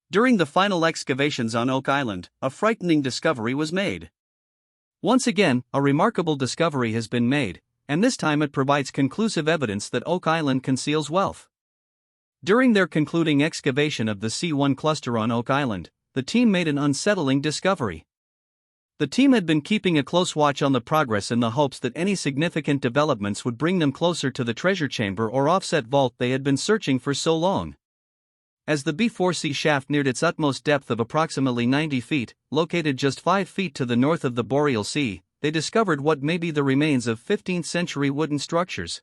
During the final excavations on Oak Island, a frightening discovery was made. Once again, a remarkable discovery has been made, and this time it provides conclusive evidence that Oak Island conceals wealth. During their concluding excavation of the C1 cluster on Oak Island, the team made an unsettling discovery. The team had been keeping a close watch on the progress in the hopes that any significant developments would bring them closer to the treasure chamber or offset vault they had been searching for so long. As the B4C shaft neared its utmost depth of approximately 90 feet, located just 5 feet to the north of the Boreal Sea, they discovered what may be the remains of 15th-century wooden structures.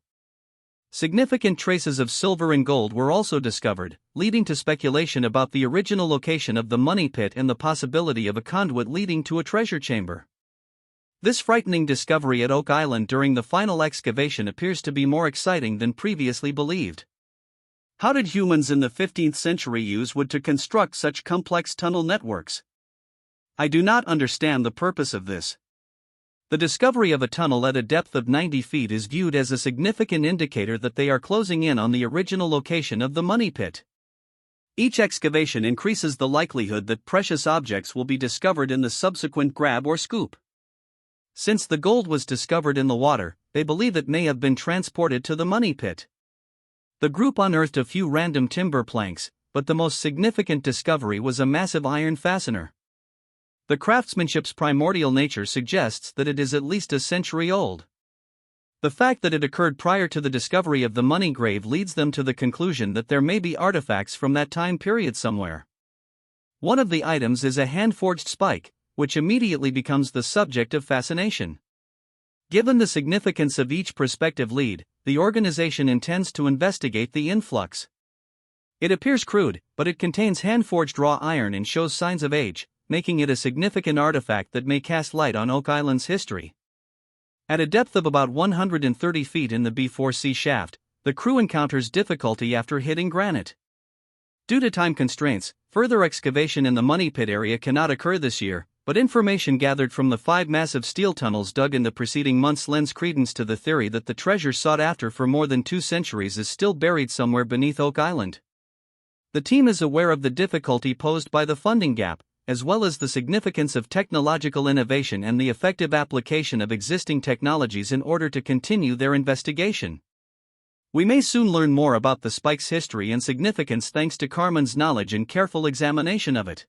Significant traces of silver and gold were also discovered, leading to speculation about the original location of the money pit and the possibility of a conduit leading to a treasure chamber. This frightening discovery at Oak Island during the final excavation appears to be more exciting than previously believed. How did humans in the 15th century use wood to construct such complex tunnel networks? I do not understand the purpose of this. The discovery of a tunnel at a depth of 90 feet is viewed as a significant indicator that they are closing in on the original location of the money pit. Each excavation increases the likelihood that precious objects will be discovered in the subsequent grab or scoop. Since the gold was discovered in the water, they believe it may have been transported to the money pit. The group unearthed a few random timber planks, but the most significant discovery was a massive iron fastener. The craftsmanship's primordial nature suggests that it is at least a century old. The fact that it occurred prior to the discovery of the money grave leads them to the conclusion that there may be artifacts from that time period somewhere. One of the items is a hand-forged spike, which immediately becomes the subject of fascination. Given the significance of each prospective lead, the organization intends to investigate the influx. It appears crude, but it contains hand-forged raw iron and shows signs of age, making it a significant artifact that may cast light on Oak Island's history. At a depth of about 130 feet in the B4C shaft, the crew encounters difficulty after hitting granite. Due to time constraints, further excavation in the money pit area cannot occur this year, but information gathered from the 5 massive steel tunnels dug in the preceding months lends credence to the theory that the treasure sought after for more than 2 centuries is still buried somewhere beneath Oak Island. The team is aware of the difficulty posed by the funding gap, as well as the significance of technological innovation and the effective application of existing technologies in order to continue their investigation. We may soon learn more about the spike's history and significance thanks to Carmen's knowledge and careful examination of it.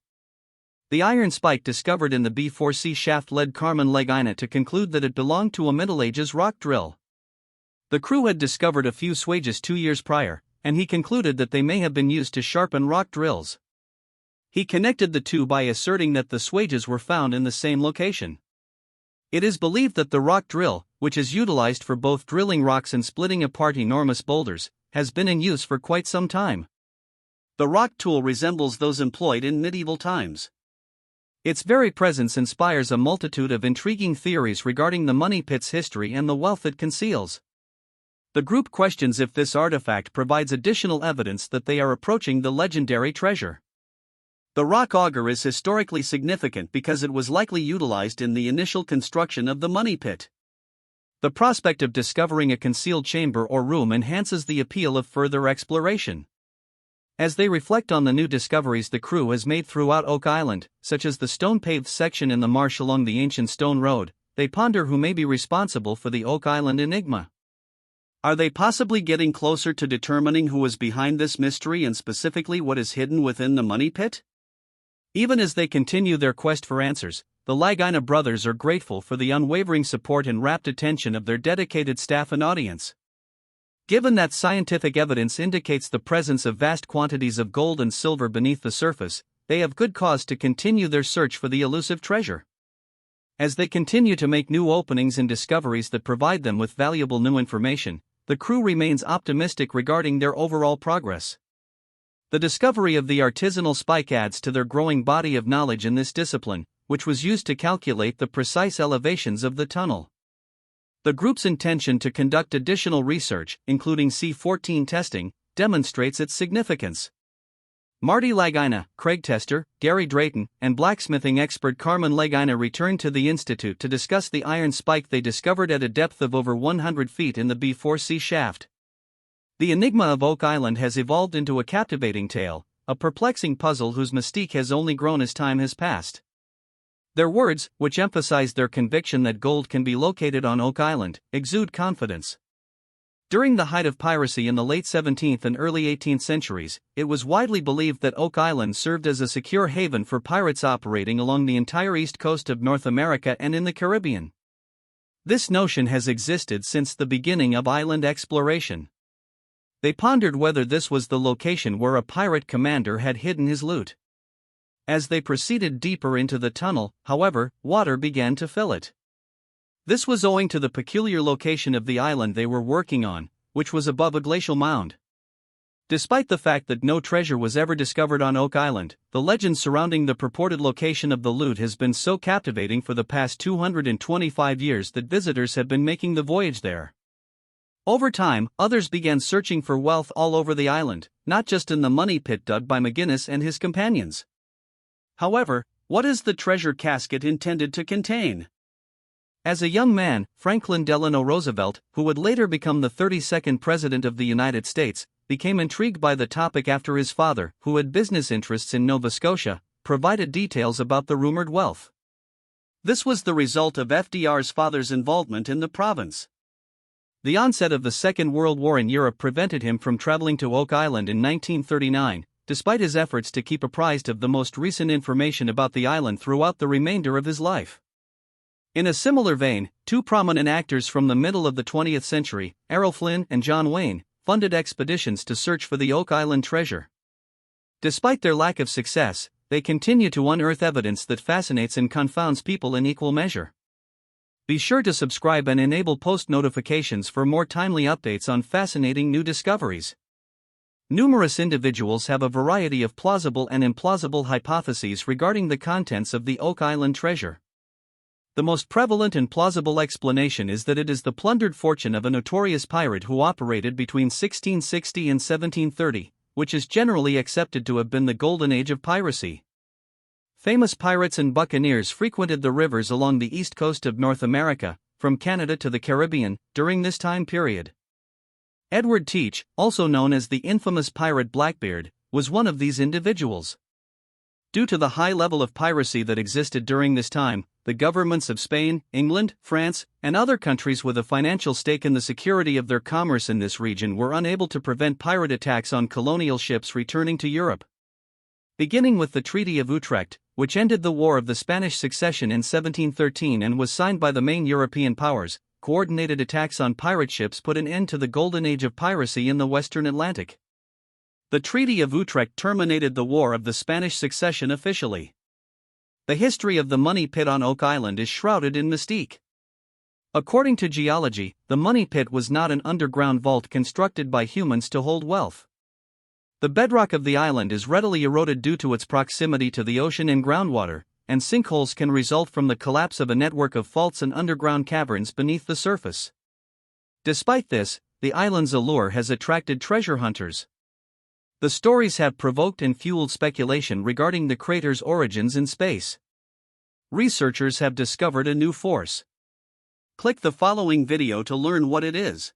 The iron spike discovered in the B4C shaft led Carmen Legaina to conclude that it belonged to a Middle Ages rock drill. The crew had discovered a few swages 2 years prior, and he concluded that they may have been used to sharpen rock drills. He connected the two by asserting that the swages were found in the same location. It is believed that the rock drill, which is utilized for both drilling rocks and splitting apart enormous boulders, has been in use for quite some time. The rock tool resembles those employed in medieval times. Its very presence inspires a multitude of intriguing theories regarding the money pit's history and the wealth it conceals. The group questions if this artifact provides additional evidence that they are approaching the legendary treasure. The rock auger is historically significant because it was likely utilized in the initial construction of the money pit. The prospect of discovering a concealed chamber or room enhances the appeal of further exploration. As they reflect on the new discoveries the crew has made throughout Oak Island, such as the stone-paved section in the marsh along the ancient stone road, they ponder who may be responsible for the Oak Island enigma. Are they possibly getting closer to determining who is behind this mystery and specifically what is hidden within the money pit? Even as they continue their quest for answers, the Legaina brothers are grateful for the unwavering support and rapt attention of their dedicated staff and audience. Given that scientific evidence indicates the presence of vast quantities of gold and silver beneath the surface, they have good cause to continue their search for the elusive treasure. As they continue to make new openings and discoveries that provide them with valuable new information, the crew remains optimistic regarding their overall progress. The discovery of the artisanal spike adds to their growing body of knowledge in this discipline, which was used to calculate the precise elevations of the tunnel. The group's intention to conduct additional research, including C14 testing, demonstrates its significance. Marty Legaina, Craig Tester, Gary Drayton, and blacksmithing expert Carmen Legaina returned to the Institute to discuss the iron spike they discovered at a depth of over 100 feet in the B4C shaft. The enigma of Oak Island has evolved into a captivating tale, a perplexing puzzle whose mystique has only grown as time has passed. Their words, which emphasize their conviction that gold can be located on Oak Island, exude confidence. During the height of piracy in the late 17th and early 18th centuries, it was widely believed that Oak Island served as a secure haven for pirates operating along the entire east coast of North America and in the Caribbean. This notion has existed since the beginning of island exploration. They pondered whether this was the location where a pirate commander had hidden his loot. As they proceeded deeper into the tunnel, however, water began to fill it. This was owing to the peculiar location of the island they were working on, which was above a glacial mound. Despite the fact that no treasure was ever discovered on Oak Island, the legend surrounding the purported location of the loot has been so captivating for the past 225 years that visitors have been making the voyage there. Over time, others began searching for wealth all over the island, not just in the money pit dug by McGinnis and his companions. However, what is the treasure casket intended to contain? As a young man, Franklin Delano Roosevelt, who would later become the 32nd President of the United States, became intrigued by the topic after his father, who had business interests in Nova Scotia, provided details about the rumored wealth. This was the result of FDR's father's involvement in the province. The onset of the Second World War in Europe prevented him from traveling to Oak Island in 1939, despite his efforts to keep apprised of the most recent information about the island throughout the remainder of his life. In a similar vein, two prominent actors from the middle of the 20th century, Errol Flynn and John Wayne, funded expeditions to search for the Oak Island treasure. Despite their lack of success, they continue to unearth evidence that fascinates and confounds people in equal measure. Be sure to subscribe and enable post notifications for more timely updates on fascinating new discoveries. Numerous individuals have a variety of plausible and implausible hypotheses regarding the contents of the Oak Island treasure. The most prevalent and plausible explanation is that it is the plundered fortune of a notorious pirate who operated between 1660 and 1730, which is generally accepted to have been the golden age of piracy. Famous pirates and buccaneers frequented the rivers along the east coast of North America, from Canada to the Caribbean, during this time period. Edward Teach, also known as the infamous pirate Blackbeard, was one of these individuals. Due to the high level of piracy that existed during this time, the governments of Spain, England, France, and other countries with a financial stake in the security of their commerce in this region were unable to prevent pirate attacks on colonial ships returning to Europe. Beginning with the Treaty of Utrecht, which ended the War of the Spanish Succession in 1713 and was signed by the main European powers, coordinated attacks on pirate ships put an end to the golden age of piracy in the Western Atlantic. The Treaty of Utrecht terminated the War of the Spanish Succession officially. The history of the money pit on Oak Island is shrouded in mystique. According to geology, the money pit was not an underground vault constructed by humans to hold wealth. The bedrock of the island is readily eroded due to its proximity to the ocean and groundwater, and sinkholes can result from the collapse of a network of faults and underground caverns beneath the surface. Despite this, the island's allure has attracted treasure hunters. The stories have provoked and fueled speculation regarding the crater's origins in space. Researchers have discovered a new force. Click the following video to learn what it is.